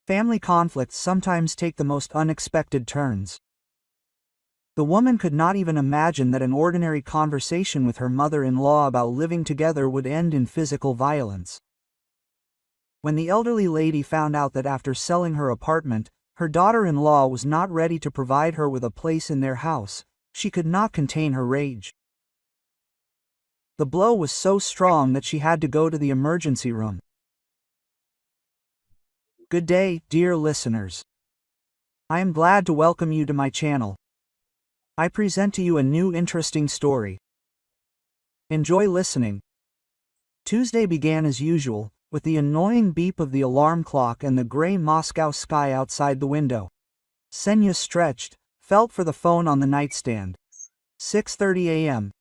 Family conflicts sometimes take the most unexpected turns. The woman could not even imagine that an ordinary conversation with her mother-in-law about living together would end in physical violence. When the elderly lady found out that after selling her apartment, her daughter-in-law was not ready to provide her with a place in their house, she could not contain her rage. The blow was so strong that she had to go to the emergency room. Good day, dear listeners. I am glad to welcome you to my channel. I present to you a new interesting story. Enjoy listening. Tuesday began as usual, with the annoying beep of the alarm clock and the gray Moscow sky outside the window. Senya stretched, felt for the phone on the nightstand. 6:30 a.m.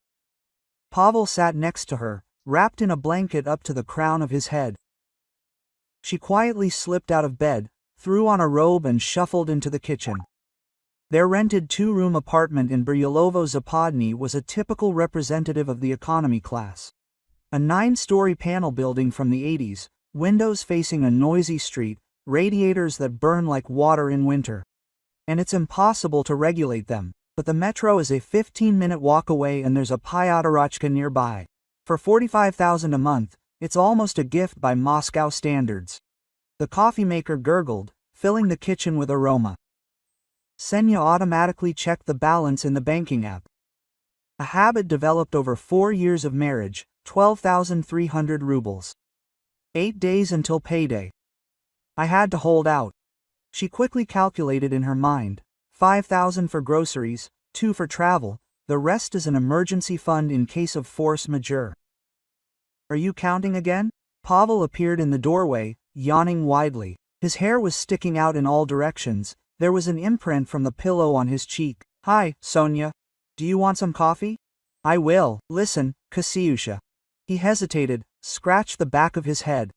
Pavel sat next to her, wrapped in a blanket up to the crown of his head. She quietly slipped out of bed, threw on a robe and shuffled into the kitchen. Their rented two-room apartment in Buryelovo-Zapadny was a typical representative of the economy class. A 9-story panel building from the 80s, windows facing a noisy street, radiators that burn like water in winter. And it's impossible to regulate them, but the metro is a 15-minute walk away and there's a Pyotr nearby. For $45,000 a month, it's almost a gift by Moscow standards. The coffee maker gurgled, filling the kitchen with aroma. Senya automatically checked the balance in the banking app. A habit developed over 4 years of marriage, 12,300 rubles. 8 days until payday. I had to hold out. She quickly calculated in her mind, 5,000 for groceries, 2 for travel, the rest is an emergency fund in case of force majeure. Are you counting again? Pavel appeared in the doorway, yawning widely. His hair was sticking out in all directions, there was an imprint from the pillow on his cheek. Hi, Sonia. Do you want some coffee? I will. Listen, Kasyusha. He hesitated, scratched the back of his head.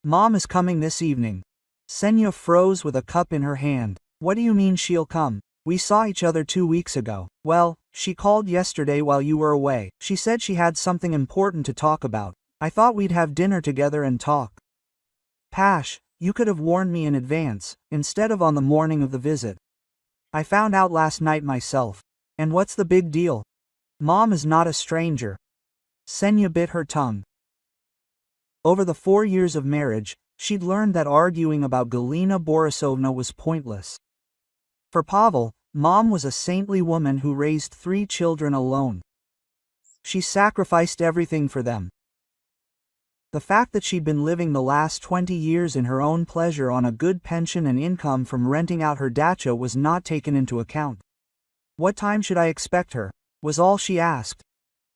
Mom is coming this evening. Senya froze with a cup in her hand. What do you mean she'll come? We saw each other 2 weeks ago. Well, she called yesterday while you were away. She said she had something important to talk about. I thought we'd have dinner together and talk. Pash, you could have warned me in advance, instead of on the morning of the visit. I found out last night myself. And what's the big deal? Mom is not a stranger. Senya bit her tongue. Over the 4 years of marriage, she'd learned that arguing about Galina Borisovna was pointless. For Pavel, Mom was a saintly woman who raised 3 children alone. She sacrificed everything for them. The fact that she'd been living the last 20 years in her own pleasure on a good pension and income from renting out her dacha was not taken into account. What time should I expect her? Was all she asked.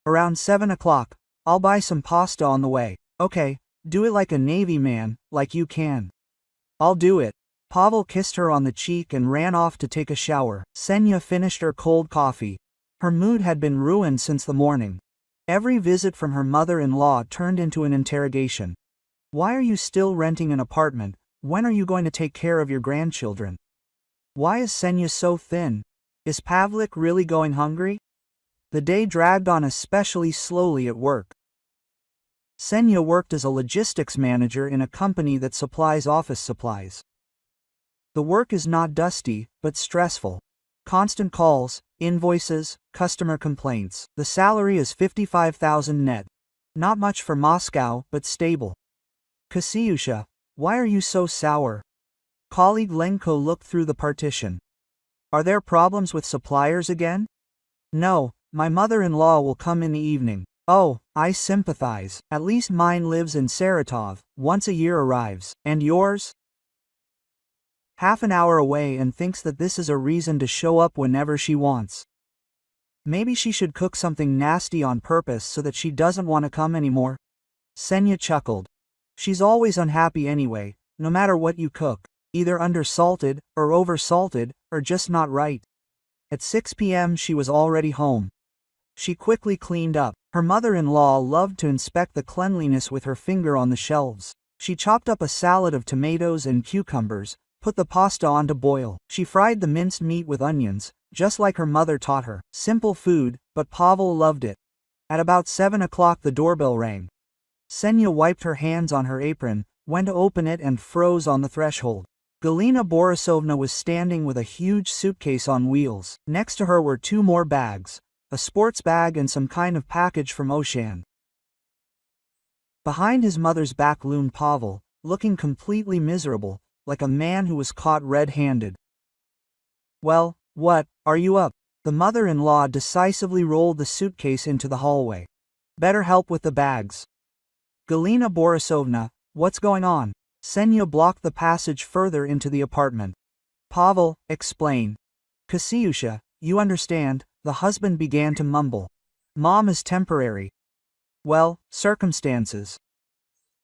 Around 7 o'clock, I'll buy some pasta on the way. Okay, do it like a Navy man, like you can. I'll do it. Pavel kissed her on the cheek and ran off to take a shower. Senya finished her cold coffee. Her mood had been ruined since the morning. Every visit from her mother-in-law turned into an interrogation. Why are you still renting an apartment? When are you going to take care of your grandchildren? Why is Senya so thin? Is Pavlik really going hungry? The day dragged on especially slowly at work. Senya worked as a logistics manager in a company that supplies office supplies. The work is not dusty, but stressful. Constant calls, invoices, customer complaints. The salary is 55,000 net. Not much for Moscow, but stable. Kasyusha, why are you so sour? Colleague Lenko looked through the partition. Are there problems with suppliers again? No, my mother-in-law will come in the evening. Oh, I sympathize. At least mine lives in Saratov, once a year arrives. And yours? Half an hour away and thinks that this is a reason to show up whenever she wants. Maybe she should cook something nasty on purpose so that she doesn't want to come anymore. Senya chuckled. She's always unhappy anyway, no matter what you cook, either undersalted, or oversalted, or just not right. At 6 p.m. she was already home. She quickly cleaned up. Her mother-in-law loved to inspect the cleanliness with her finger on the shelves. She chopped up a salad of tomatoes and cucumbers, put the pasta on to boil. She fried the minced meat with onions, just like her mother taught her. Simple food, but Pavel loved it. At about 7 o'clock the doorbell rang. Senya wiped her hands on her apron, went to open it and froze on the threshold. Galina Borisovna was standing with a huge suitcase on wheels. Next to her were two more bags, a sports bag and some kind of package from Ocean. Behind his mother's back loomed Pavel, looking completely miserable, like a man who was caught red-handed. "Well, what, are you up?" The mother-in-law decisively rolled the suitcase into the hallway. "Better help with the bags." "Galina Borisovna, what's going on?" Senya blocked the passage further into the apartment. "Pavel, explain." "Kasiusha, you understand," the husband began to mumble. "Mom is temporary." "Well, circumstances."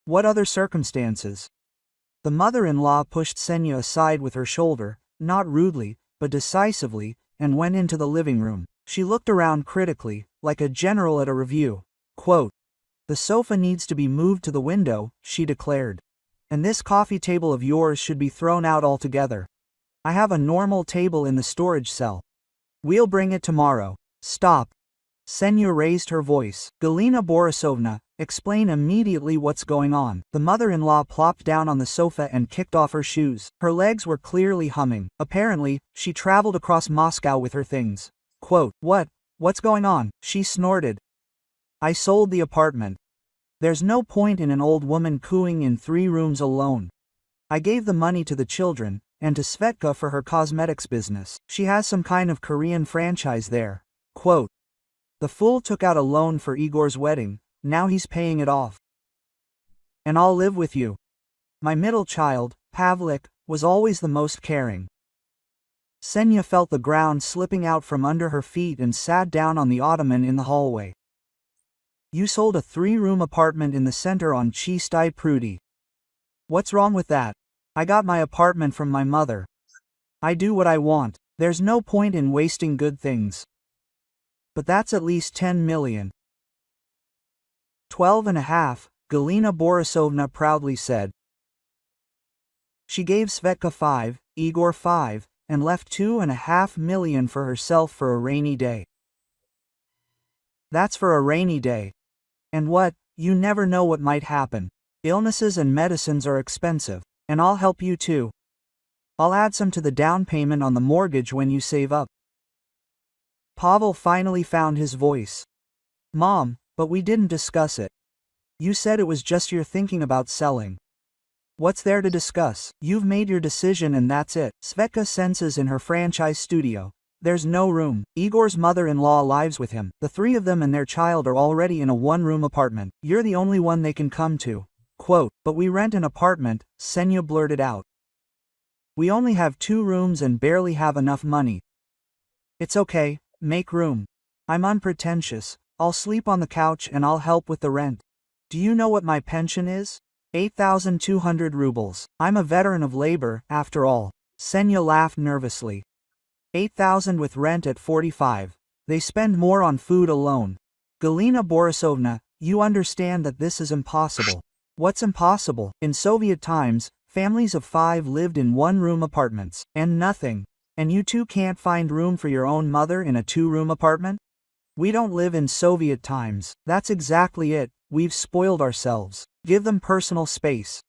"What other circumstances?" The mother-in-law pushed Senya aside with her shoulder, not rudely, but decisively, and went into the living room. She looked around critically, like a general at a review. Quote, "The sofa needs to be moved to the window," she declared. "And this coffee table of yours should be thrown out altogether. I have a normal table in the storage cell. We'll bring it tomorrow." "Stop." Senya raised her voice. "Galina Borisovna, explain immediately what's going on." The mother-in-law plopped down on the sofa and kicked off her shoes. Her legs were clearly humming. Apparently, she traveled across Moscow with her things. Quote, "What's going on?" she snorted. "I sold the apartment. There's no point in an old woman cooing in 3 rooms alone. I gave the money to the children, and to Svetka for her cosmetics business. She has some kind of Korean franchise there." Quote, "The fool took out a loan for Igor's wedding, now he's paying it off. And I'll live with you. My middle child, Pavlik, was always the most caring." Senya felt the ground slipping out from under her feet and sat down on the ottoman in the hallway. "You sold a 3-room apartment in the center on Chistai Prudi. What's wrong with that? I got my apartment from my mother. I do what I want. There's no point in wasting good things. But that's at least 10 million. 12.5, Galina Borisovna proudly said. She gave Svetka 5, Igor 5, and left 2.5 million for herself for a rainy day. That's for a rainy day. And what, you never know what might happen. Illnesses and medicines are expensive. And I'll help you too. I'll add some to the down payment on the mortgage when you save up." Pavel finally found his voice. "Mom, but we didn't discuss it. You said it was just you're thinking about selling. What's there to discuss? You've made your decision and that's it." Svetka senses in her franchise studio. There's no room. Igor's mother-in-law lives with him. The 3 of them and their child are already in a 1-room apartment. You're the only one they can come to. Quote, "But we rent an apartment," Senya blurted out. "We only have 2 rooms and barely have enough money." "It's okay, make room. I'm unpretentious, I'll sleep on the couch and I'll help with the rent. Do you know what my pension is? 8,200 rubles. I'm a veteran of labor, after all." Senya laughed nervously. 8,000 with rent at 45. They spend more on food alone. "Galina Borisovna, you understand that this is impossible." "What's impossible?" "In Soviet times, families of 5 lived in 1-room apartments, and nothing. And you two can't find room for your own mother in a 2-room apartment? We don't live in Soviet times." "That's exactly it, we've spoiled ourselves. Give them personal space."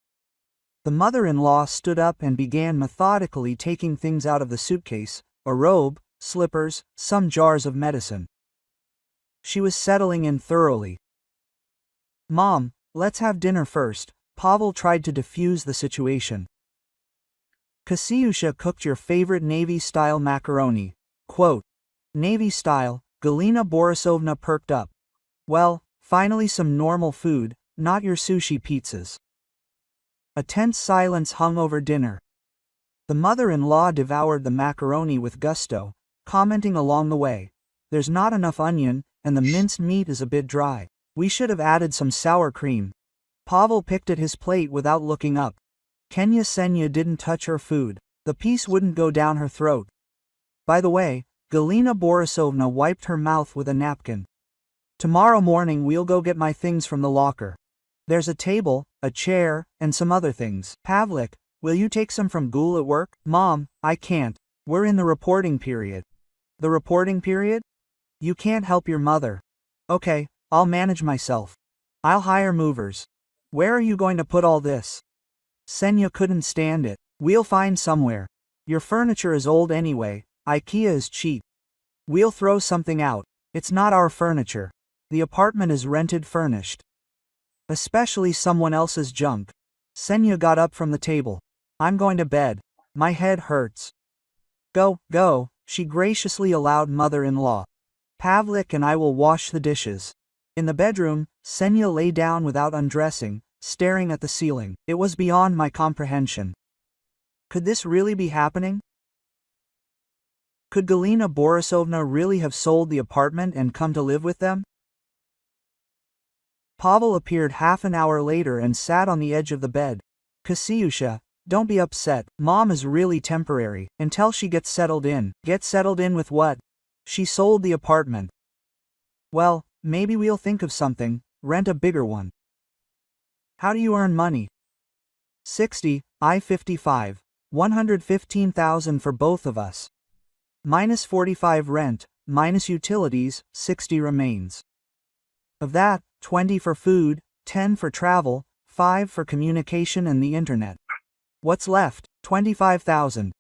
The mother-in-law stood up and began methodically taking things out of the suitcase, a robe, slippers, some jars of medicine. She was settling in thoroughly. "Mom, let's have dinner first." Pavel tried to defuse the situation. "Kasiusha cooked your favorite Navy-style macaroni." Quote, "Navy-style," Galina Borisovna perked up. "Well, finally some normal food, not your sushi pizzas." A tense silence hung over dinner. The mother-in-law devoured the macaroni with gusto, commenting along the way, "There's not enough onion, and the minced meat is a bit dry. We should have added some sour cream." Pavel picked at his plate without looking up. Kenya Senya didn't touch her food. The piece wouldn't go down her throat. By the way, Galina Borisovna wiped her mouth with a napkin. "Tomorrow morning we'll go get my things from the locker. There's a table, a chair, and some other things. Pavlik, will you take some from Ghoul at work?" "Mom, I can't. We're in the reporting period." "The reporting period? You can't help your mother." "Okay, I'll manage myself. I'll hire movers. Where are you going to put all this?" Senya couldn't stand it. We'll find somewhere. Your furniture is old anyway, IKEA is cheap. We'll throw something out. It's not our furniture. The apartment is rented furnished. Especially someone else's junk. Senya got up from the table. I'm going to bed. My head hurts. Go, go, she graciously allowed mother-in-law. Pavlik and I will wash the dishes. In the bedroom, Senya lay down without undressing, staring at the ceiling. It was beyond my comprehension. Could this really be happening? Could Galina Borisovna really have sold the apartment and come to live with them? Pavel appeared half an hour later and sat on the edge of the bed. Kasyusha, don't be upset, Mom is really temporary, until she gets settled in. Get settled in with what? She sold the apartment. Well, maybe we'll think of something, rent a bigger one. How do you earn money? 60, I 55. 115,000 for both of us. Minus 45 rent, minus utilities, 60 remains. Of that, 20 for food, 10 for travel, 5 for communication and the internet. What's left? 25,000.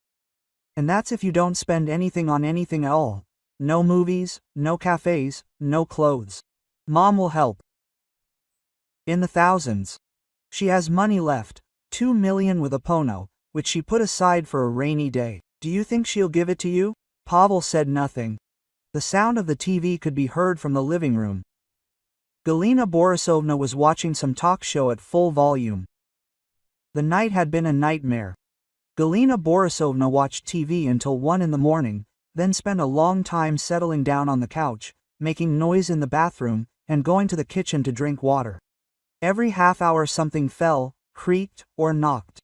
And that's if you don't spend anything on anything at all. No movies, no cafes, no clothes. Mom will help. In the thousands. She has money left, 2 million with a Pono, which she put aside for a rainy day. Do you think she'll give it to you? Pavel said nothing. The sound of the TV could be heard from the living room. Galina Borisovna was watching some talk show at full volume. The night had been a nightmare. Galina Borisovna watched TV until 1 in the morning, then spent a long time settling down on the couch, making noise in the bathroom, and going to the kitchen to drink water. Every half hour something fell, creaked, or knocked.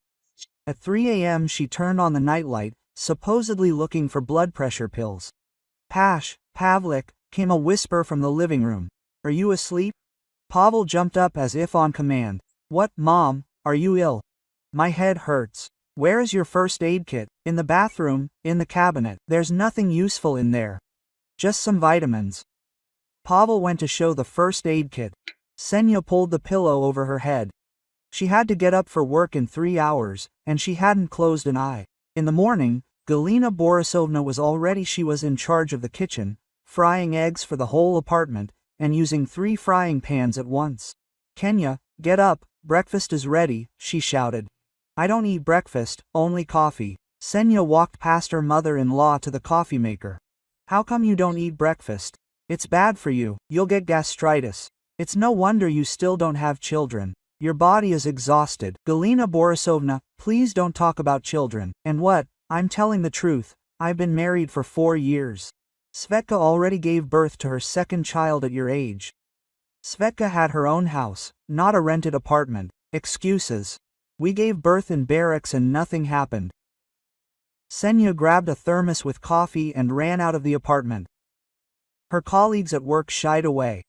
At 3 a.m. she turned on the nightlight, supposedly looking for blood pressure pills. Pavlik, came a whisper from the living room. Are you asleep? Pavel jumped up as if on command. What, Mom, are you ill? My head hurts. Where is your first aid kit? In the bathroom, in the cabinet. There's nothing useful in there. Just some vitamins. Pavel went to show the first aid kit. Senya pulled the pillow over her head. She had to get up for work in 3 hours, and she hadn't closed an eye. In the morning, Galina Borisovna was in charge of the kitchen, frying eggs for the whole apartment, and using 3 frying pans at once. Kenya, get up, breakfast is ready, she shouted. I don't eat breakfast, only coffee. Senya walked past her mother-in-law to the coffee maker. How come you don't eat breakfast? It's bad for you, you'll get gastritis. It's no wonder you still don't have children. Your body is exhausted. Galina Borisovna, please don't talk about children. And what? I'm telling the truth. I've been married for 4 years. Svetka already gave birth to her second child at your age. Svetka had her own house, not a rented apartment. Excuses. We gave birth in barracks and nothing happened. Senya grabbed a thermos with coffee and ran out of the apartment. Her colleagues at work shied away.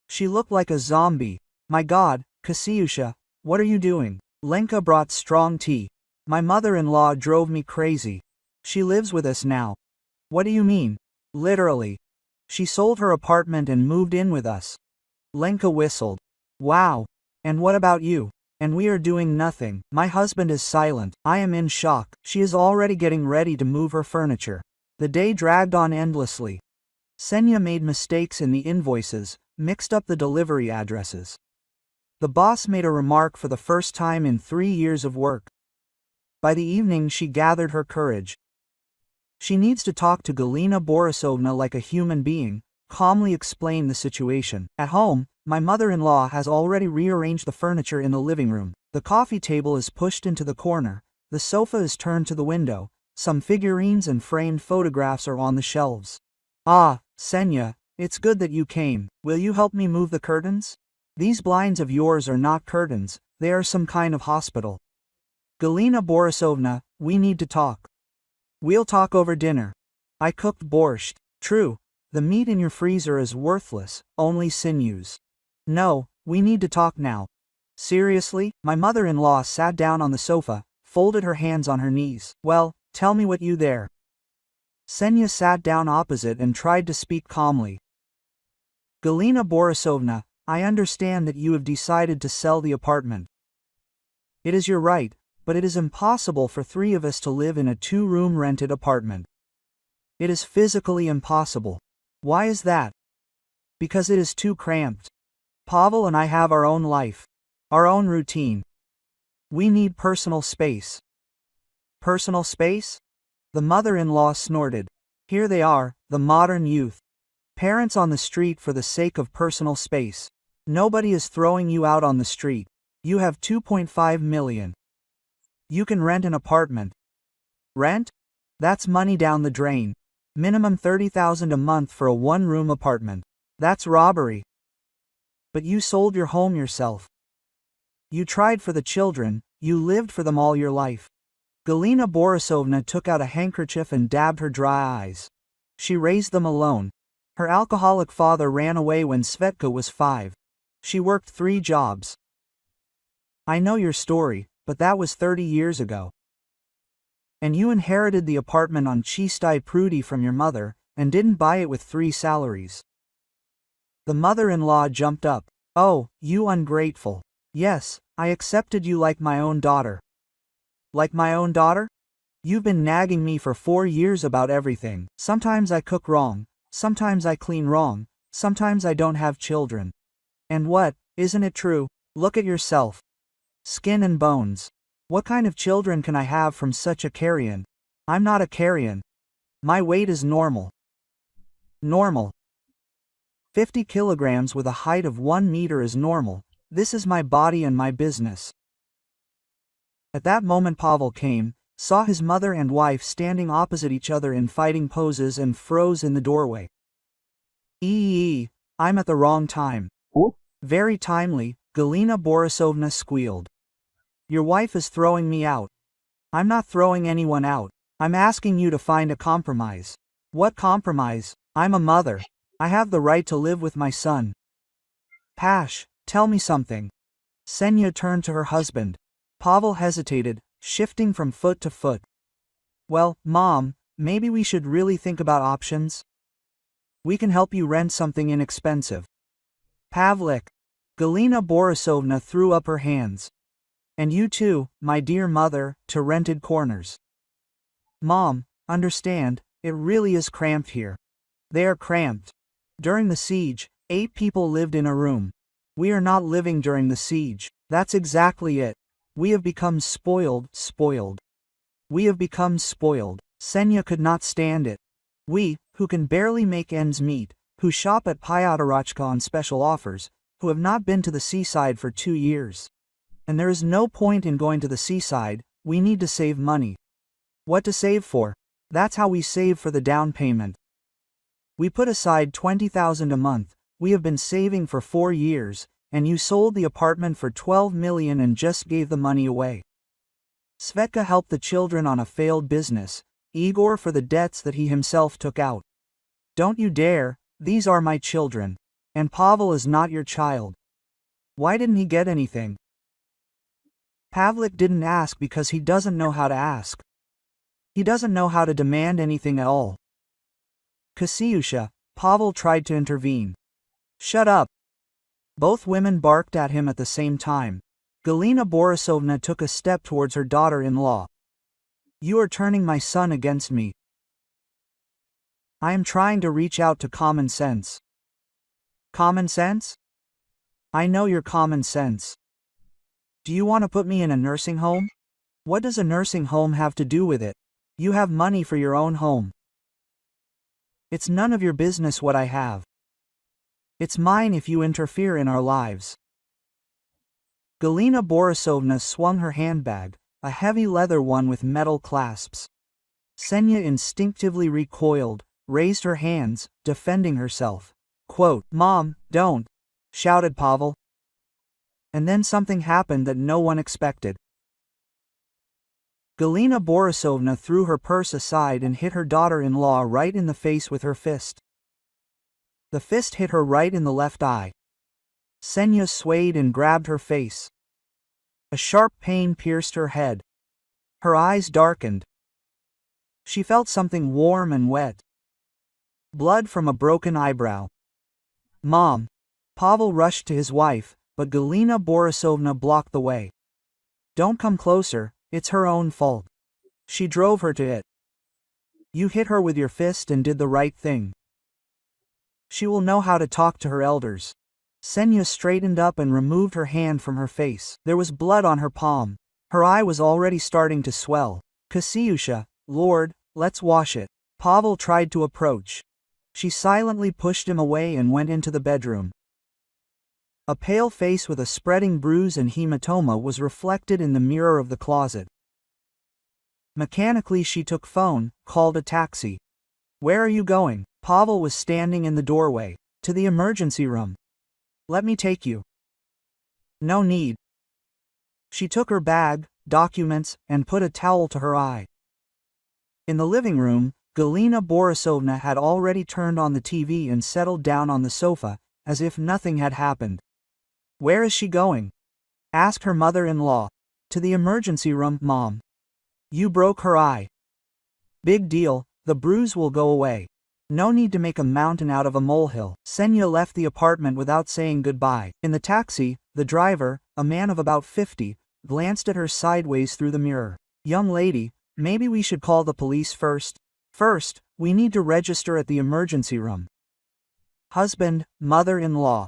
She looked like a zombie. My God, Kasyusha, what are you doing? Lenka brought strong tea. My mother-in-law drove me crazy. She lives with us now. What do you mean? Literally. She sold her apartment and moved in with us. Lenka whistled. Wow. And what about you? And we are doing nothing. My husband is silent. I am in shock. She is already getting ready to move her furniture. The day dragged on endlessly. Senya made mistakes in the invoices, mixed up the delivery addresses. The boss made a remark for the first time in 3 years of work. By the evening she gathered her courage. She needs to talk to Galina Borisovna like a human being, calmly explain the situation. At home, my mother-in-law has already rearranged the furniture in the living room. The coffee table is pushed into the corner, the sofa is turned to the window, some figurines and framed photographs are on the shelves. Ah, Senya, it's good that you came. Will you help me move the curtains? These blinds of yours are not curtains, they are some kind of hospital. Galina Borisovna, we need to talk. We'll talk over dinner. I cooked borscht. True, the meat in your freezer is worthless, only sinews. No, we need to talk now. Seriously? My mother-in-law sat down on the sofa, folded her hands on her knees. Well, tell me what you there. Senya sat down opposite and tried to speak calmly. Galina Borisovna, I understand that you have decided to sell the apartment. It is your right, but it is impossible for 3 of us to live in a 2-room rented apartment. It is physically impossible. Why is that? Because it is too cramped. Pavel and I have our own life, our own routine. We need personal space. Personal space? The mother-in-law snorted. Here they are, the modern youth. Parents on the street for the sake of personal space. Nobody is throwing you out on the street. You have 2.5 million. You can rent an apartment. Rent? That's money down the drain. Minimum 30,000 a month for a 1-room apartment. That's robbery. But you sold your home yourself. You tried for the children, you lived for them all your life. Galina Borisovna took out a handkerchief and dabbed her dry eyes. She raised them alone. Her alcoholic father ran away when Svetka was 5. She worked 3 jobs. I know your story, but that was 30 years ago. And you inherited the apartment on Chistai Prudi from your mother, and didn't buy it with 3 salaries. The mother-in-law jumped up. Oh, you ungrateful. Yes, I accepted you like my own daughter. Like my own daughter? You've been nagging me for 4 years about everything. Sometimes I cook wrong, sometimes I clean wrong, sometimes I don't have children. And what, isn't it true? Look at yourself. Skin and bones. What kind of children can I have from such a carrion? I'm not a carrion. My weight is normal. Normal. 50 kilograms with a height of 1 meter is normal. This is my body and my business. At that moment Pavel came, saw his mother and wife standing opposite each other in fighting poses and froze in the doorway. I'm at the wrong time. What? Very timely, Galina Borisovna squealed. Your wife is throwing me out. I'm not throwing anyone out. I'm asking you to find a compromise. What compromise? I'm a mother. I have the right to live with my son. Pash, tell me something. Senya turned to her husband. Pavel hesitated, shifting from foot to foot. Well, Mom, maybe we should really think about options? We can help you rent something inexpensive. Pavlik. Galina Borisovna threw up her hands. And you too, my dear mother, to rented corners. Mom, understand, it really is cramped here. They are cramped. During the siege, 8 people lived in a room. We are not living during the siege. That's exactly it. We have become spoiled. We have become spoiled. Senya could not stand it. We, who can barely make ends meet, who shop at Pyatarachka on special offers, who have not been to the seaside for 2 years. And there is no point in going to the seaside, we need to save money. What to save for? That's how we save for the down payment. We put aside 20,000 a month, we have been saving for 4 years, and you sold the apartment for 12 million and just gave the money away. Svetka helped the children on a failed business, Igor for the debts that he himself took out. Don't you dare, these are my children. And Pavel is not your child. Why didn't he get anything? Pavlik didn't ask because he doesn't know how to ask. He doesn't know how to demand anything at all. Kasiusha, Pavel tried to intervene. Shut up. Both women barked at him at the same time. Galina Borisovna took a step towards her daughter-in-law. You are turning my son against me. I am trying to reach out to common sense. Common sense? I know your common sense. Do you want to put me in a nursing home? What does a nursing home have to do with it? You have money for your own home. It's none of your business what I have. It's mine if you interfere in our lives. Galina Borisovna swung her handbag, a heavy leather one with metal clasps. Senya instinctively recoiled, raised her hands, defending herself. Quote, Mom, don't! Shouted Pavel. And then something happened that no one expected. Galina Borisovna threw her purse aside and hit her daughter-in-law right in the face with her fist. The fist hit her right in the left eye. Senya swayed and grabbed her face. A sharp pain pierced her head. Her eyes darkened. She felt something warm and wet. Blood from a broken eyebrow. Mom! Pavel rushed to his wife, but Galina Borisovna blocked the way. Don't come closer, It's her own fault. She drove her to it. You hit her with your fist and did the right thing. She will know how to talk to her elders. Senya straightened up and removed her hand from her face. There was blood on her palm. Her eye was already starting to swell. Kasyusha, Lord, let's wash it. Pavel tried to approach. She silently pushed him away and went into the bedroom. A pale face with a spreading bruise and hematoma was reflected in the mirror of the closet. Mechanically she took phone, called a taxi. Where are you going? Pavel was standing in the doorway. To the emergency room. Let me take you. No need. She took her bag, documents, and put a towel to her eye. In the living room, Galina Borisovna had already turned on the TV and settled down on the sofa, as if nothing had happened. Where is she going? Asked her mother-in-law. To the emergency room, Mom. You broke her eye. Big deal, the bruise will go away. No need to make a mountain out of a molehill. Senya left the apartment without saying goodbye. In the taxi, the driver, a man of about 50, glanced at her sideways through the mirror. Young lady, maybe we should call the police first. First, we need to register at the emergency room. Husband, mother-in-law.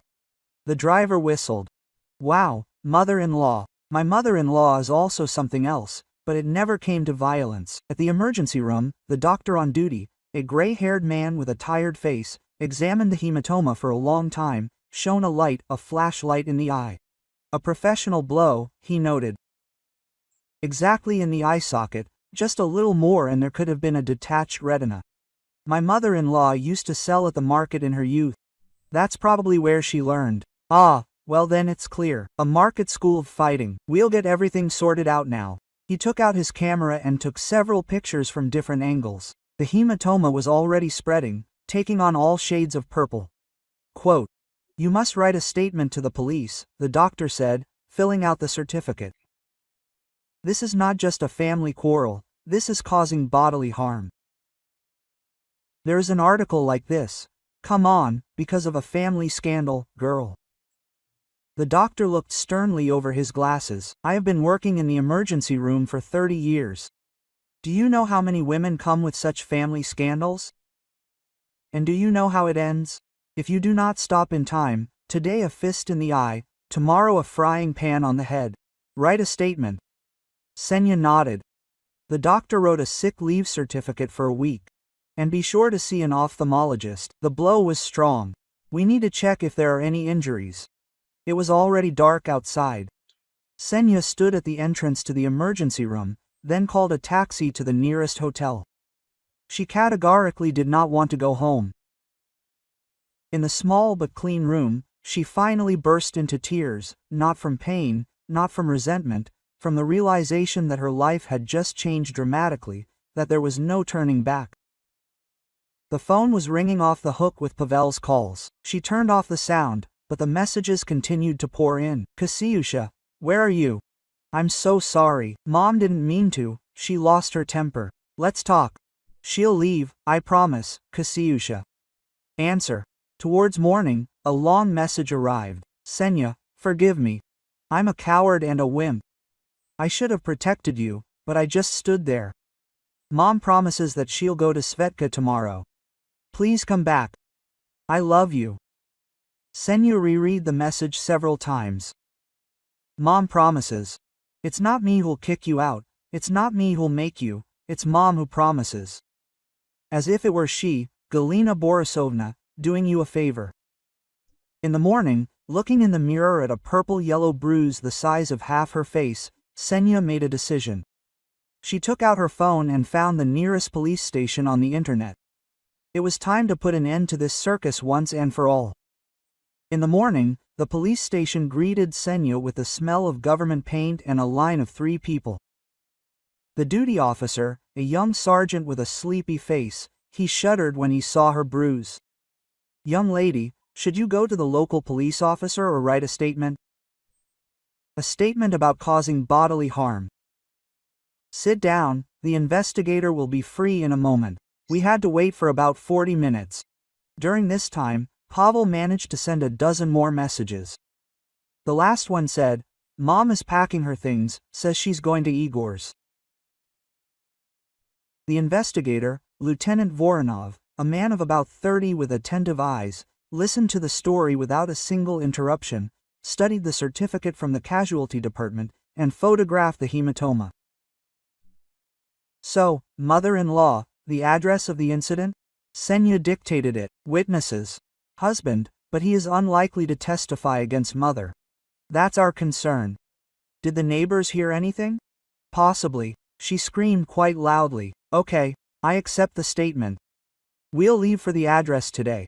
The driver whistled. Wow, mother-in-law. My mother-in-law is also something else, but it never came to violence. At the emergency room, the doctor on duty, a gray-haired man with a tired face, examined the hematoma for a long time, shone a flashlight in the eye. A professional blow, he noted. Exactly in the eye socket, just a little more and there could have been a detached retina. My mother-in-law used to sell at the market in her youth. That's probably where she learned. Ah, well then it's clear. A market school of fighting. We'll get everything sorted out now. He took out his camera and took several pictures from different angles. The hematoma was already spreading, taking on all shades of purple. Quote, you must write a statement to the police, the doctor said, filling out the certificate. This is not just a family quarrel, this is causing bodily harm. There's an article like this. Come on, because of a family scandal, girl. The doctor looked sternly over his glasses. I have been working in the emergency room for 30 years. Do you know how many women come with such family scandals? And do you know how it ends? If you do not stop in time, today a fist in the eye, tomorrow a frying pan on the head. Write a statement. Senya nodded. The doctor wrote a sick leave certificate for a week. And be sure to see an ophthalmologist. The blow was strong. We need to check if there are any injuries. It was already dark outside. Senya stood at the entrance to the emergency room, then called a taxi to the nearest hotel. She categorically did not want to go home. In the small but clean room, she finally burst into tears, not from pain, not from resentment, from the realization that her life had just changed dramatically, that there was no turning back. The phone was ringing off the hook with Pavel's calls. She turned off the sound, but the messages continued to pour in. Kasyusha, where are you? I'm so sorry. Mom didn't mean to, she lost her temper. Let's talk. She'll leave, I promise, Kasyusha. Answer. Towards morning, a long message arrived. Senya, forgive me. I'm a coward and a wimp. I should have protected you, but I just stood there. Mom promises that she'll go to Svetka tomorrow. Please come back. I love you. Senya reread the message several times. Mom promises. It's not me who'll kick you out, it's not me who'll make you, it's Mom who promises. As if it were she, Galina Borisovna, doing you a favor. In the morning, looking in the mirror at a purple-yellow bruise the size of half her face, Senya made a decision. She took out her phone and found the nearest police station on the internet. It was time to put an end to this circus once and for all. In the morning, the police station greeted Senya with the smell of government paint and a line of 3 people. The duty officer, a young sergeant with a sleepy face, he shuddered when he saw her bruise. Young lady, should you go to the local police officer or write a statement? A statement about causing bodily harm. Sit down, the investigator will be free in a moment. We had to wait for about 40 minutes. During this time, Pavel managed to send a dozen more messages. The last one said, Mom is packing her things, says she's going to Igor's. The investigator, Lieutenant Voronov, a man of about 30 with attentive eyes, listened to the story without a single interruption, studied the certificate from the casualty department, and photographed the hematoma. So, mother-in-law, the address of the incident? Senya dictated it. Witnesses. Husband, but he is unlikely to testify against mother. That's our concern. Did the neighbors hear anything? Possibly. She screamed quite loudly. Okay, I accept the statement. We'll leave for the address today.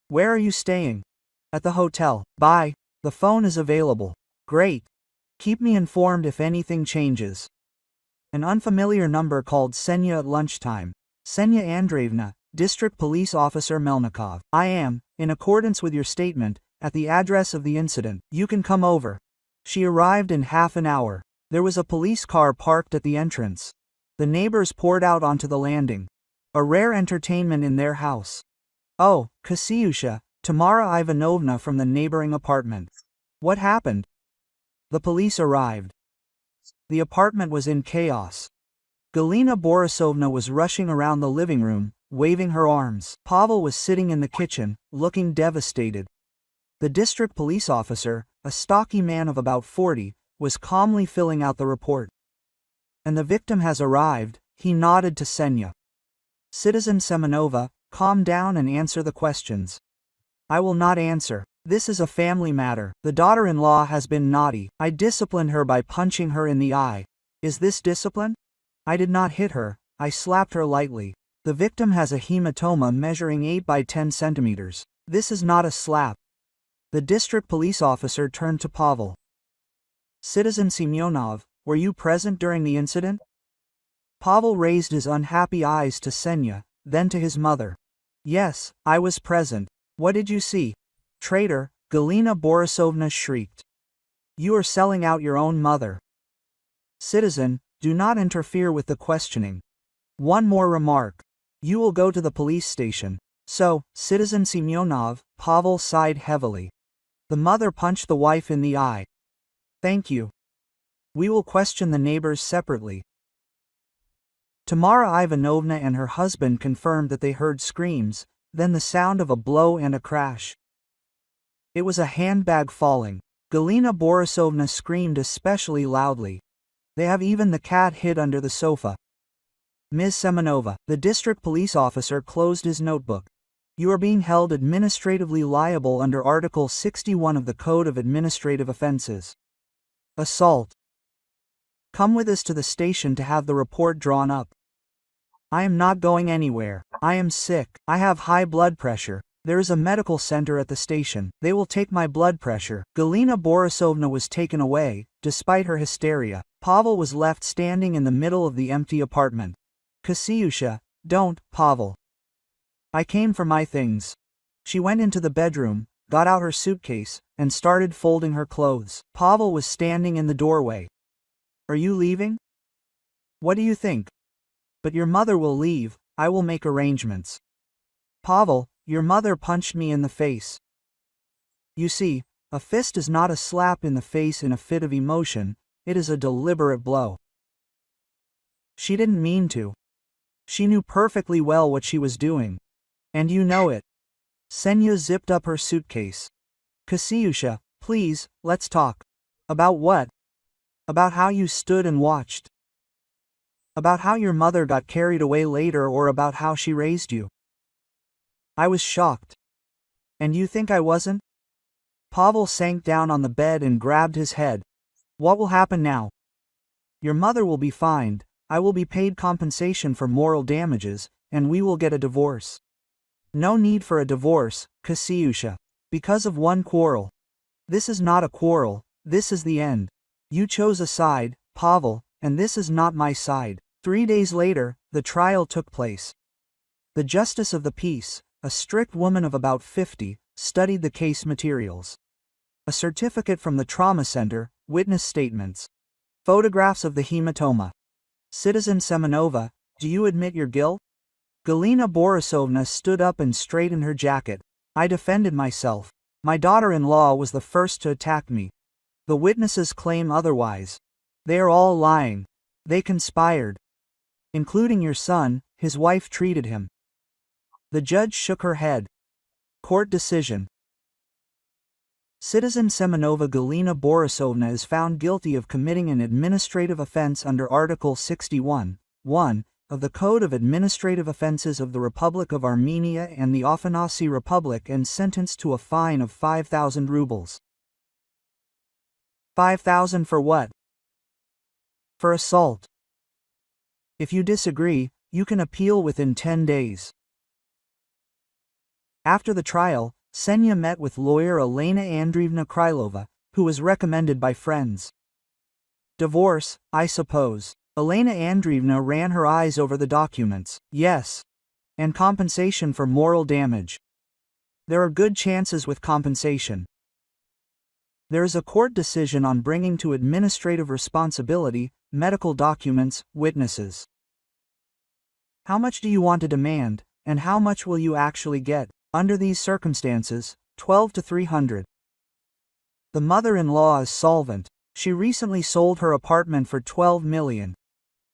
Where are you staying? At the hotel. Bye. The phone is available. Great. Keep me informed if anything changes. An unfamiliar number called Senya at lunchtime. Senya Andreevna, District Police Officer Melnikov. I am, in accordance with your statement, at the address of the incident. You can come over. She arrived in half an hour. There was a police car parked at the entrance. The neighbors poured out onto the landing. A rare entertainment in their house. Oh, Kasyusha, Tamara Ivanovna from the neighboring apartment. What happened? The police arrived. The apartment was in chaos. Galina Borisovna was rushing around the living room, waving her arms. Pavel was sitting in the kitchen, looking devastated. The district police officer, a stocky man of about 40, was calmly filling out the report. And the victim has arrived, he nodded to Senya. Citizen Semenova, calm down and answer the questions. I will not answer. This is a family matter. The daughter-in-law has been naughty. I disciplined her by punching her in the eye. Is this discipline? I did not hit her, I slapped her lightly. The victim has a hematoma measuring 8 by 10 centimeters. This is not a slap. The district police officer turned to Pavel. Citizen Semyonov, were you present during the incident? Pavel raised his unhappy eyes to Senya, then to his mother. Yes, I was present. What did you see? Traitor, Galina Borisovna shrieked. You are selling out your own mother. Citizen, do not interfere with the questioning. One more remark. You will go to the police station. So, Citizen Semyonov, Pavel sighed heavily. The mother punched the wife in the eye. Thank you. We will question the neighbors separately. Tamara Ivanovna and her husband confirmed that they heard screams, then the sound of a blow and a crash. It was a handbag falling. Galina Borisovna screamed especially loudly. They have even the cat hid under the sofa. Ms. Semenova, the district police officer closed his notebook. You are being held administratively liable under Article 61 of the Code of Administrative Offenses. Assault. Come with us to the station to have the report drawn up. I am not going anywhere. I am sick. I have high blood pressure. There is a medical center at the station. They will take my blood pressure. Galina Borisovna was taken away. Despite her hysteria, Pavel was left standing in the middle of the empty apartment. Kasyusha, don't, Pavel. I came for my things. She went into the bedroom, got out her suitcase, and started folding her clothes. Pavel was standing in the doorway. Are you leaving? What do you think? But your mother will leave, I will make arrangements. Pavel, your mother punched me in the face. You see, a fist is not a slap in the face in a fit of emotion, it is a deliberate blow. She didn't mean to. She knew perfectly well what she was doing. And you know it. Senya zipped up her suitcase. Kasyusha, please, let's talk. About what? About how you stood and watched. About how your mother got carried away later or about how she raised you. I was shocked. And you think I wasn't? Pavel sank down on the bed and grabbed his head. What will happen now? Your mother will be fined, I will be paid compensation for moral damages, and we will get a divorce. No need for a divorce, Kasyusha. Because of one quarrel. This is not a quarrel, this is the end. You chose a side, Pavel, and this is not my side. 3 days later, the trial took place. The justice of the peace, a strict woman of about 50, studied the case materials. A certificate from the trauma center, witness statements. Photographs of the hematoma. Citizen Semenova, do you admit your guilt? Galina Borisovna stood up and straightened her jacket. I defended myself. My daughter-in-law was the first to attack me. The witnesses claim otherwise. They are all lying. They conspired. Including your son, his wife treated him. The judge shook her head. Court decision. Citizen Semenova Galina Borisovna is found guilty of committing an administrative offense under Article 61(1) of the Code of Administrative Offenses of the Republic of Armenia and the Afanassy Republic and sentenced to a fine of 5,000 rubles. 5,000 for what? For assault. If you disagree, you can appeal within 10 days. After the trial, Ksenia met with lawyer Elena Andreevna Krylova, who was recommended by friends. Divorce, I suppose. Elena Andreevna ran her eyes over the documents. Yes. And compensation for moral damage. There are good chances with compensation. There is a court decision on bringing to administrative responsibility, medical documents, witnesses. How much do you want to demand, and how much will you actually get? Under these circumstances, 12 to 300. The mother-in-law is solvent. She recently sold her apartment for 12 million.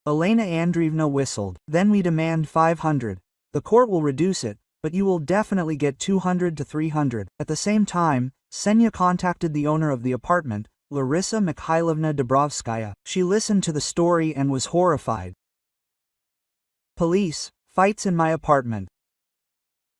Elena Andreevna whistled. Then we demand 500. The court will reduce it, but you will definitely get 200 to 300. At the same time, Ksenia contacted the owner of the apartment, Larissa Mikhailovna Dubrovskaya. She listened to the story and was horrified. Police, fights in my apartment.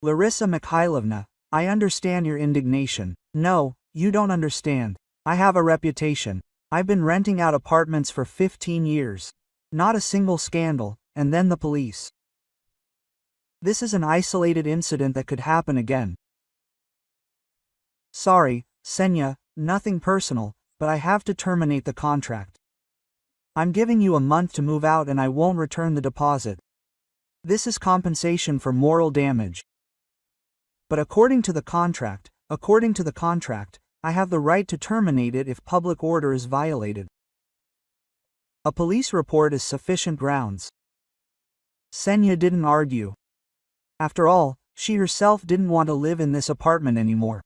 Larissa Mikhailovna, I understand your indignation. No, you don't understand. I have a reputation. I've been renting out apartments for 15 years. Not a single scandal, and then the police. This is an isolated incident that could happen again. Sorry, Ksenia, nothing personal, but I have to terminate the contract. I'm giving you a month to move out and I won't return the deposit. This is compensation for moral damage. But according to the contract, I have the right to terminate it if public order is violated. A police report is sufficient grounds. Ksenia didn't argue. After all, she herself didn't want to live in this apartment anymore.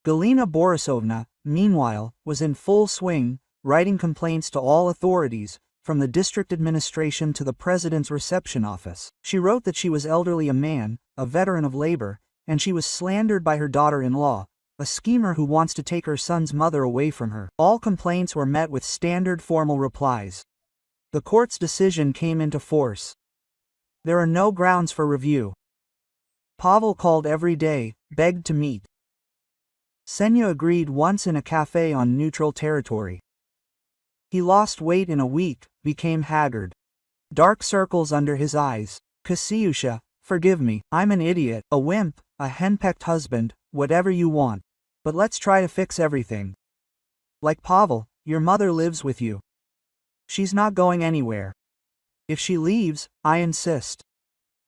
Galina Borisovna, meanwhile, was in full swing, writing complaints to all authorities, from the district administration to the president's reception office. She wrote that she was elderly, a man, a veteran of labor, and she was slandered by her daughter-in-law, a schemer who wants to take her son's mother away from her. All complaints were met with standard formal replies. The court's decision came into force. There are no grounds for review. Pavel called every day, begged to meet. Ksenia agreed once in a cafe on neutral territory. He lost weight in a week, became haggard. Dark circles under his eyes. Kasiusha, forgive me, I'm an idiot, a wimp, a henpecked husband, whatever you want. But let's try to fix everything. Like Pavel, your mother lives with you. She's not going anywhere. If she leaves, I insist.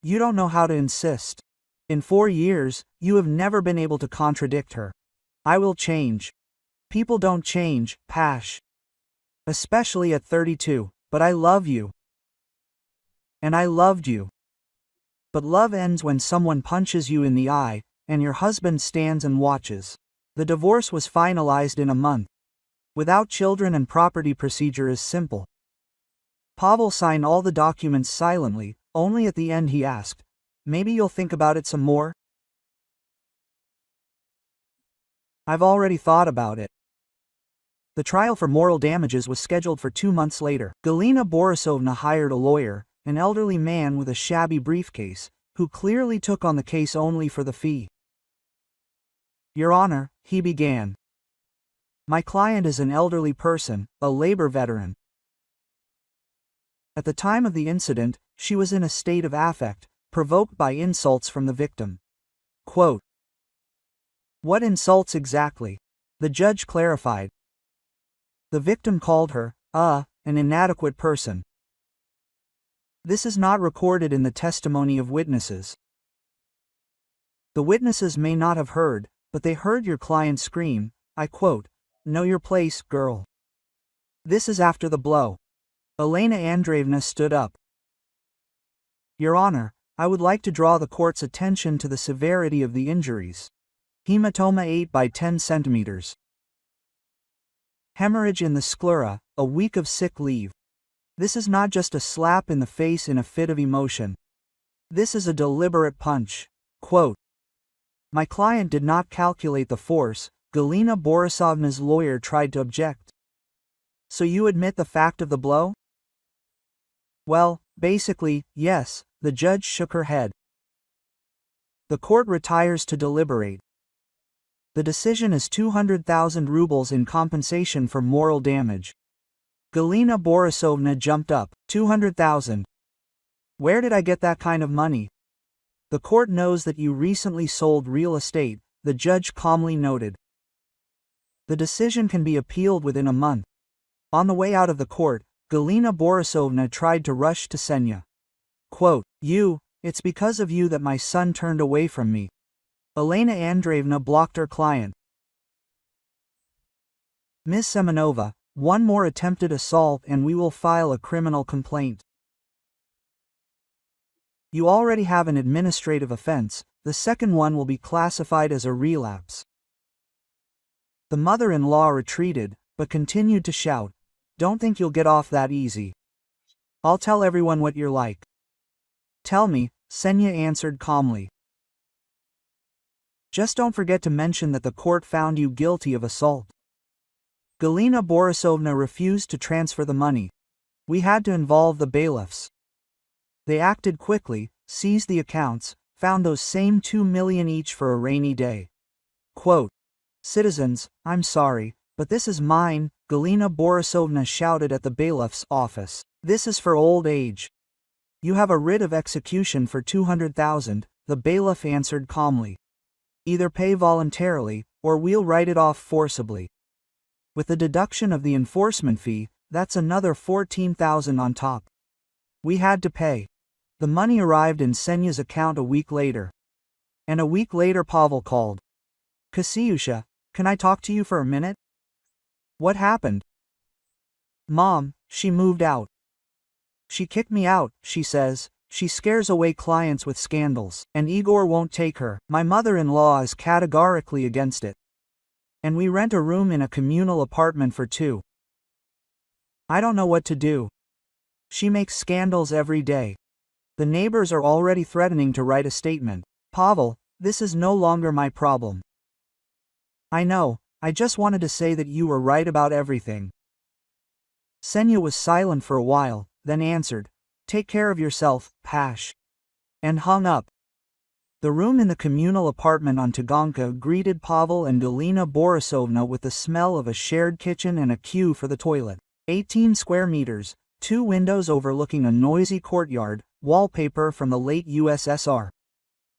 You don't know how to insist. In 4 years, you have never been able to contradict her. I will change. People don't change, Pash. Especially at 32, but I love you. And I loved you. But love ends when someone punches you in the eye, and your husband stands and watches. The divorce was finalized in a month. Without children and property, procedure is simple. Pavel signed all the documents silently, only at the end he asked, "Maybe you'll think about it some more?" I've already thought about it. The trial for moral damages was scheduled for 2 months later. Galina Borisovna hired a lawyer, an elderly man with a shabby briefcase, who clearly took on the case only for the fee. Your Honor, he began. My client is an elderly person, a labor veteran. At the time of the incident, she was in a state of affect, provoked by insults from the victim. Quote, "What insults exactly?" The judge clarified. The victim called her, an inadequate person. This is not recorded in the testimony of witnesses. The witnesses may not have heard, but they heard your client scream, I quote, "Know your place, girl." This is after the blow. Elena Andreevna stood up. Your Honor, I would like to draw the court's attention to the severity of the injuries. Hematoma 8 by 10 centimeters. Hemorrhage in the sclera, a week of sick leave. This is not just a slap in the face in a fit of emotion. This is a deliberate punch. Quote, "My client did not calculate the force," Galina Borisovna's lawyer tried to object. "So you admit the fact of the blow?" "Well, basically, yes," the judge shook her head. The court retires to deliberate. The decision is 200,000 rubles in compensation for moral damage. Galina Borisovna jumped up. 200,000. Where did I get that kind of money? The court knows that you recently sold real estate, the judge calmly noted. The decision can be appealed within a month. On the way out of the court, Galina Borisovna tried to rush to Senya. Quote, "It's because of you that my son turned away from me." Elena Andreevna blocked her client. "Ms. Semenova, one more attempted assault and we will file a criminal complaint. You already have an administrative offense, the second one will be classified as a relapse." The mother-in-law retreated, but continued to shout, "Don't think you'll get off that easy. I'll tell everyone what you're like." "Tell me," Senya answered calmly. "Just don't forget to mention that the court found you guilty of assault." Galina Borisovna refused to transfer the money. "We had to involve the bailiffs. They acted quickly, seized the accounts, found those same 2 million each for a rainy day." Quote, "Citizens, I'm sorry, but this is mine," Galina Borisovna shouted at the bailiff's office. "This is for old age." "You have a writ of execution for 200,000, the bailiff answered calmly. "Either pay voluntarily, or we'll write it off forcibly. With the deduction of the enforcement fee, that's another 14,000 on top." We had to pay. The money arrived in Senya's account a week later. And a week later Pavel called. "Kasyusha, can I talk to you for a minute?" "What happened?" "Mom, she moved out. She kicked me out," she says. "She scares away clients with scandals, and Igor won't take her. My mother-in-law is categorically against it. And we rent a room in a communal apartment for 2. I don't know what to do. She makes scandals every day. The neighbors are already threatening to write a statement. Pavel, this is no longer my problem." "I know, I just wanted to say that you were right about everything." Senya was silent for a while, then answered, "Take care of yourself, Pash," and hung up. The room in the communal apartment on Taganka greeted Pavel and Galina Borisovna with the smell of a shared kitchen and a queue for the toilet. 18 square meters, 2 windows overlooking a noisy courtyard, wallpaper from the late USSR.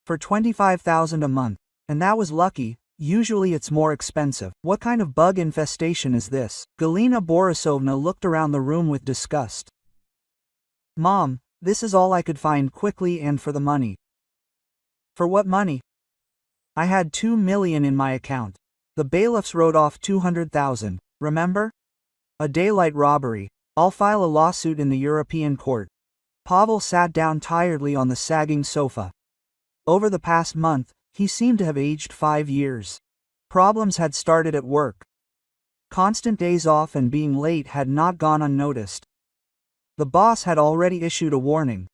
For 25,000 a month. And that was lucky, usually it's more expensive. "What kind of bug infestation is this?" Galina Borisovna looked around the room with disgust. "Mom, this is all I could find quickly and for the money." "For what money?" "I had 2 million in my account. The bailiffs wrote off 200,000, remember? A daylight robbery. I'll file a lawsuit in the European court." Pavel sat down tiredly on the sagging sofa. Over the past month, he seemed to have aged 5 years. Problems had started at work. Constant days off and being late had not gone unnoticed. The boss had already issued a warning.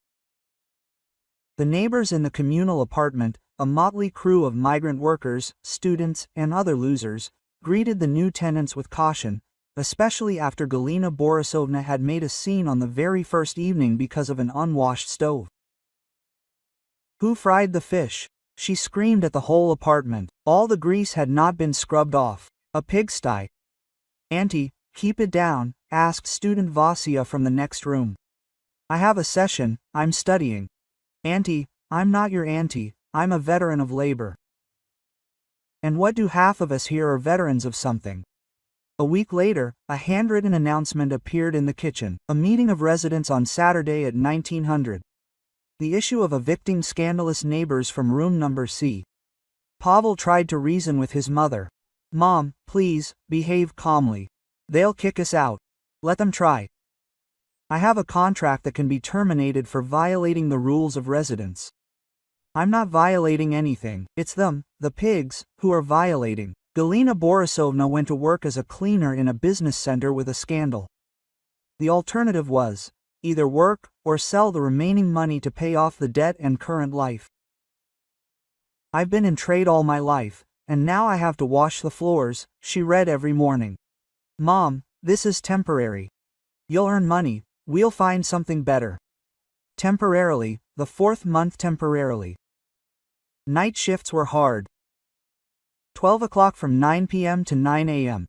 The neighbors in the communal apartment, a motley crew of migrant workers, students, and other losers, greeted the new tenants with caution, especially after Galina Borisovna had made a scene on the very first evening because of an unwashed stove. "Who fried the fish?" she screamed at the whole apartment. All the grease had not been scrubbed off. "A pigsty." "Auntie, keep it down," asked student Vasya from the next room. "I have a session, I'm studying." "Auntie, I'm not your auntie, I'm a veteran of labor." "And what do half of us here are veterans of something?" A week later, a handwritten announcement appeared in the kitchen. A meeting of residents on Saturday at 1900. The issue of evicting scandalous neighbors from room number C. Pavel tried to reason with his mother. "Mom, please, behave calmly. They'll kick us out. Let them try. I have a contract that can be terminated for violating the rules of residence." "I'm not violating anything. It's them, the pigs, who are violating." Galina Borisovna went to work as a cleaner in a business center with a scandal. The alternative was either work or sell the remaining money to pay off the debt and current life. I've been in trade all my life, and now I have to wash the floors, she read every morning. Mom, this is temporary. You'll earn money, we'll find something better. Temporarily, the 4th month temporarily. Night shifts were hard. 12 o'clock from 9 p.m. to 9 a.m.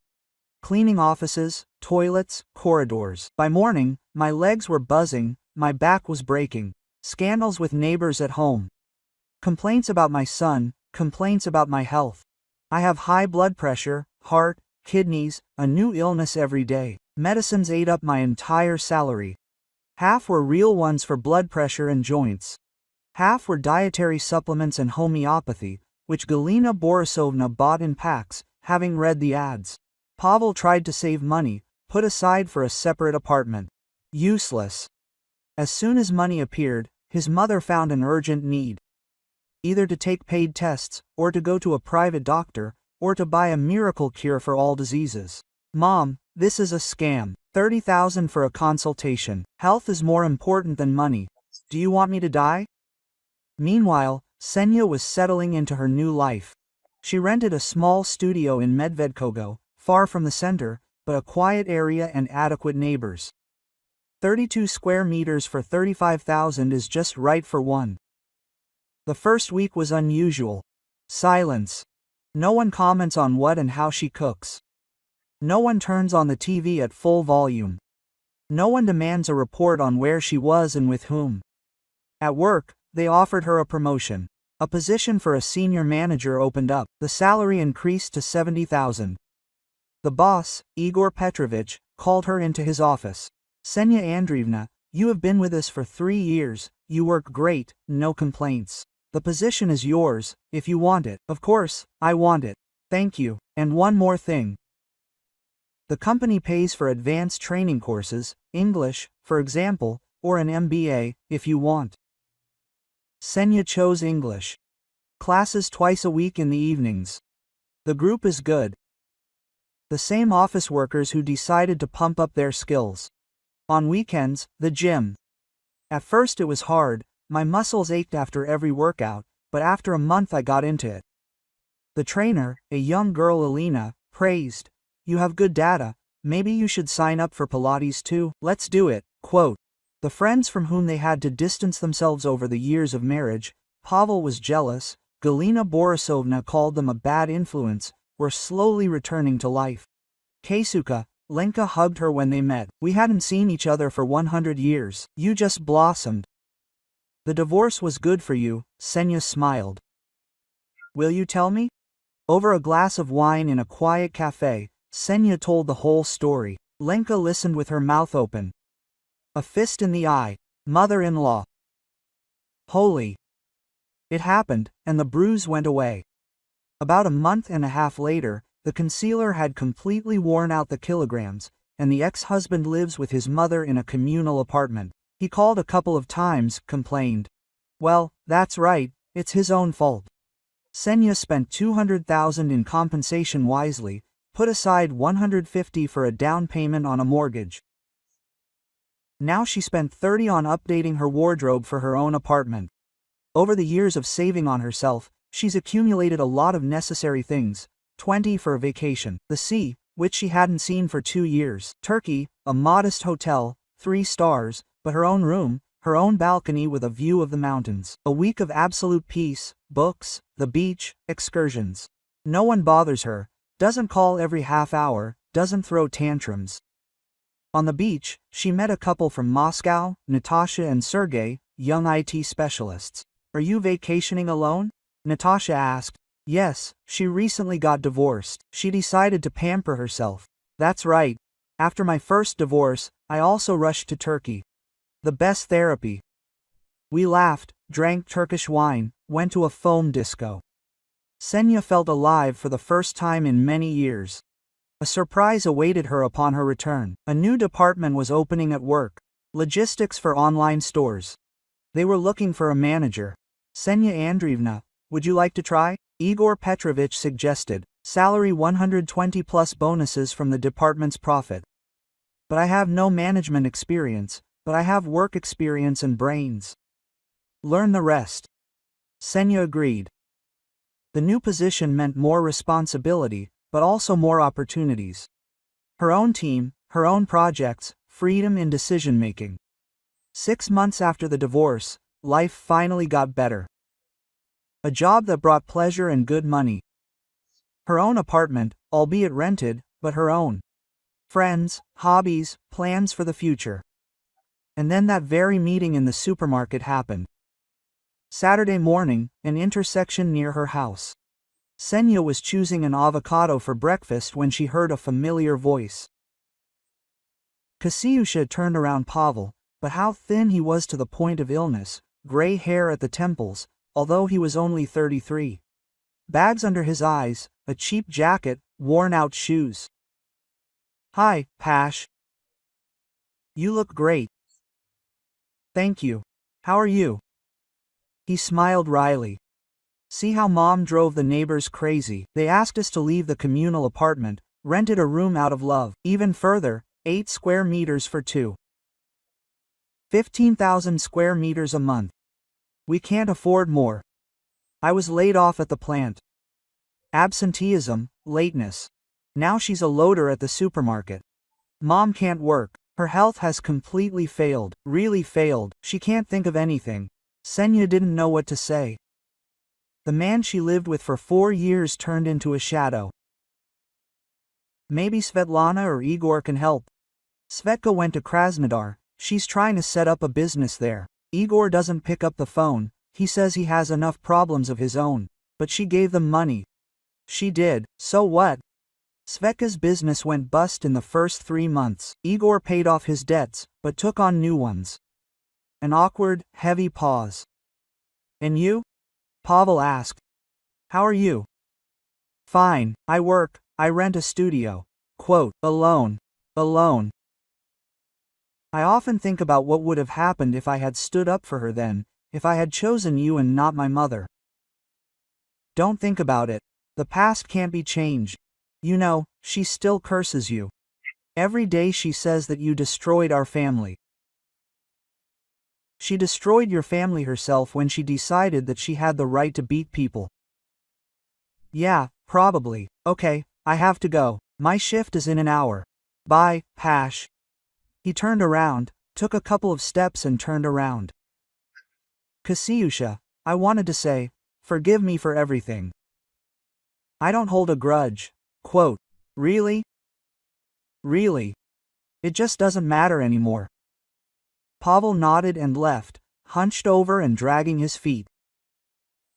Cleaning offices, toilets, corridors. By morning, my legs were buzzing, my back was breaking. Scandals with neighbors at home. Complaints about my son, complaints about my health. I have high blood pressure, heart, kidneys, a new illness every day. Medicines ate up my entire salary. Half were real ones for blood pressure and joints. Half were dietary supplements and homeopathy, which Galina Borisovna bought in packs, having read the ads. Pavel tried to save money, put aside for a separate apartment. Useless. As soon as money appeared, his mother found an urgent need. Either to take paid tests, or to go to a private doctor, or to buy a miracle cure for all diseases. Mom, this is a scam. 30,000 for a consultation. Health is more important than money. Do you want me to die? Meanwhile, Senya was settling into her new life. She rented a small studio in Medvedkovo, far from the center, but a quiet area and adequate neighbors. 32 square meters for 35,000 is just right for one. The first week was unusual. Silence. No one comments on what and how she cooks. No one turns on the TV at full volume. No one demands a report on where she was and with whom. At work, they offered her a promotion. A position for a senior manager opened up. The salary increased to 70,000. The boss, Igor Petrovich, called her into his office. Senya Andreevna, you have been with us for 3 years, you work great, no complaints. The position is yours, if you want it. Of course, I want it. Thank you. And one more thing. The company pays for advanced training courses, English, for example, or an MBA, if you want. Senya chose English. Classes twice a week in the evenings. The group is good. The same office workers who decided to pump up their skills. On weekends, the gym. At first it was hard, my muscles ached after every workout, but after a month I got into it. The trainer, a young girl Alina, praised, "You have good data, maybe you should sign up for Pilates too, let's do it." Quote. The friends from whom they had to distance themselves over the years of marriage, Pavel was jealous, Galina Borisovna called them a bad influence, were slowly returning to life. Kasuka, Lenka hugged her when they met. "We hadn't seen each other for 100 years. You just blossomed." "The divorce was good for you," Senya smiled. "Will you tell me?" Over a glass of wine in a quiet cafe, Senya told the whole story. Lenka listened with her mouth open. A fist in the eye. Mother-in-law. Holy. It happened, and the bruise went away. About a month and a half later, the concealer had completely worn out the kilograms, and the ex-husband lives with his mother in a communal apartment. He called a couple of times, complained. Well, that's right, it's his own fault. Senya spent 200,000 in compensation wisely, put aside 150 for a down payment on a mortgage. Now she spent 30 on updating her wardrobe for her own apartment. Over the years of saving on herself, she's accumulated a lot of necessary things. 20 for a vacation, the sea, which she hadn't seen for 2 years, Turkey, a modest hotel, 3 stars, but her own room, her own balcony with a view of the mountains, a week of absolute peace, books, the beach, excursions. No one bothers her, doesn't call every half hour, doesn't throw tantrums. On the beach, she met a couple from Moscow, Natasha and Sergey, young IT specialists. Are you vacationing alone? Natasha asked. Yes, she recently got divorced. She decided to pamper herself. That's right. After my first divorce, I also rushed to Turkey. The best therapy. We laughed, drank Turkish wine, went to a foam disco. Senya felt alive for the first time in many years. A surprise awaited her upon her return. A new department was opening at work. Logistics for online stores. They were looking for a manager. Senya Andreevna, would you like to try? Igor Petrovich suggested. Salary 120 plus bonuses from the department's profit. But I have no management experience, but I have work experience and brains. Learn the rest. Senya agreed. The new position meant more responsibility, but also more opportunities. Her own team, her own projects, freedom in decision-making. 6 months after the divorce, life finally got better. A job that brought pleasure and good money. Her own apartment, albeit rented, but her own. Friends, hobbies, plans for the future. And then that very meeting in the supermarket happened. Saturday morning, an intersection near her house. Senya was choosing an avocado for breakfast when she heard a familiar voice. Kasyusha turned around Pavel, but how thin he was to the point of illness, gray hair at the temples, although he was only 33. Bags under his eyes, a cheap jacket, worn-out shoes. Hi, Pash. You look great. Thank you. How are you? He smiled wryly. See how Mom drove the neighbors crazy. They asked us to leave the communal apartment, rented a room out of love. Even further, 8 square meters for 2. 15,000 square meters a month. We can't afford more. I was laid off at the plant. Absenteeism, lateness. Now she's a loader at the supermarket. Mom can't work. Her health has completely failed, really failed. She can't think of anything. Senya didn't know what to say. The man she lived with for 4 years turned into a shadow. Maybe Svetlana or Igor can help. Svetka went to Krasnodar. She's trying to set up a business there. Igor doesn't pick up the phone. He says he has enough problems of his own. But she gave them money. She did, so what? Svetka's business went bust in the first 3 months. Igor paid off his debts, but took on new ones. An awkward, heavy pause. And you? Pavel asked. How are you? Fine, I work, I rent a studio. Quote, alone. Alone. I often think about what would have happened if I had stood up for her then, if I had chosen you and not my mother. Don't think about it. The past can't be changed. You know, she still curses you. Every day she says that you destroyed our family. She destroyed your family herself when she decided that she had the right to beat people. Yeah, probably. Okay, I have to go. My shift is in an hour. Bye, Pash. He turned around, took a couple of steps and turned around. Kasyusha, I wanted to say, forgive me for everything. I don't hold a grudge. Quote, really? Really? It just doesn't matter anymore. Pavel nodded and left, hunched over and dragging his feet.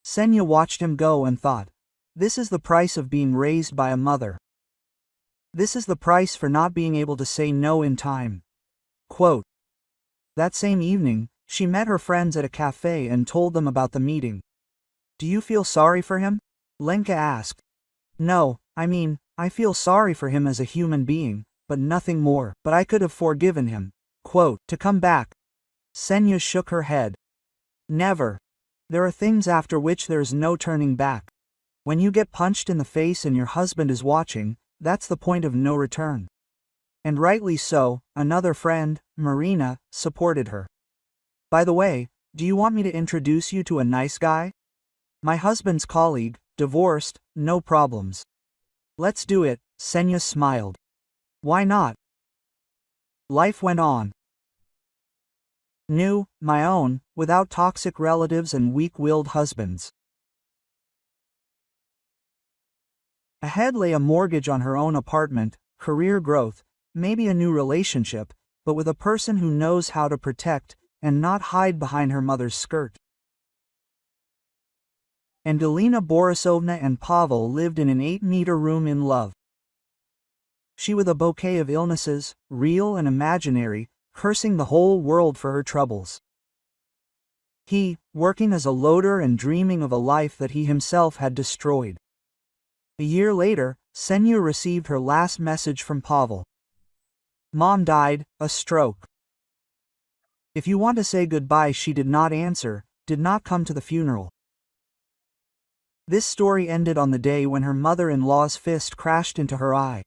Senya watched him go and thought, this is the price of being raised by a mother. This is the price for not being able to say no in time. Quote, that same evening, she met her friends at a cafe and told them about the meeting. Do you feel sorry for him? Lenka asked. No, I mean, I feel sorry for him as a human being, but nothing more. But I could have forgiven him. Quote, to come back. Senya shook her head. Never. There are things after which there is no turning back. When you get punched in the face and your husband is watching, that's the point of no return. And rightly so, another friend, Marina, supported her. By the way, do you want me to introduce you to a nice guy? My husband's colleague, divorced, no problems. Let's do it, Senya smiled. Why not? Life went on. New, my own, without toxic relatives and weak-willed husbands. Ahead lay a mortgage on her own apartment, career growth, maybe a new relationship, but with a person who knows how to protect and not hide behind her mother's skirt. And Galina Borisovna and Pavel lived in an 8-meter room in love. She with a bouquet of illnesses, real and imaginary, cursing the whole world for her troubles. He, working as a loader and dreaming of a life that he himself had destroyed. A year later, Senya received her last message from Pavel. Mom died, a stroke. If you want to say goodbye, she did not answer, did not come to the funeral. This story ended on the day when her mother-in-law's fist crashed into her eye.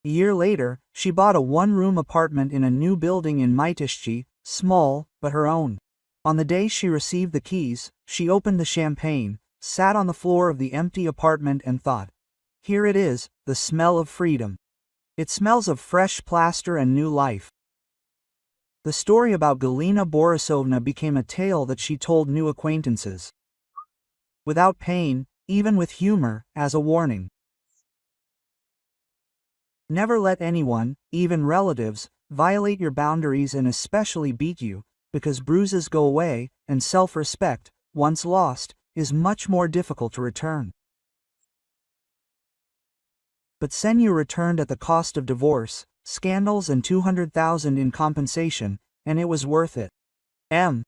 A year later, she bought a one-room apartment in a new building in Mytishchi, small, but her own. On the day she received the keys, she opened the champagne, sat on the floor of the empty apartment and thought, "Here it is, the smell of freedom. It smells of fresh plaster and new life." The story about Galina Borisovna became a tale that she told new acquaintances. Without pain, even with humor, as a warning. Never let anyone, even relatives, violate your boundaries and especially beat you, because bruises go away, and self-respect, once lost, is much more difficult to return. But Senya returned at the cost of divorce, scandals and 200,000 in compensation, and it was worth it.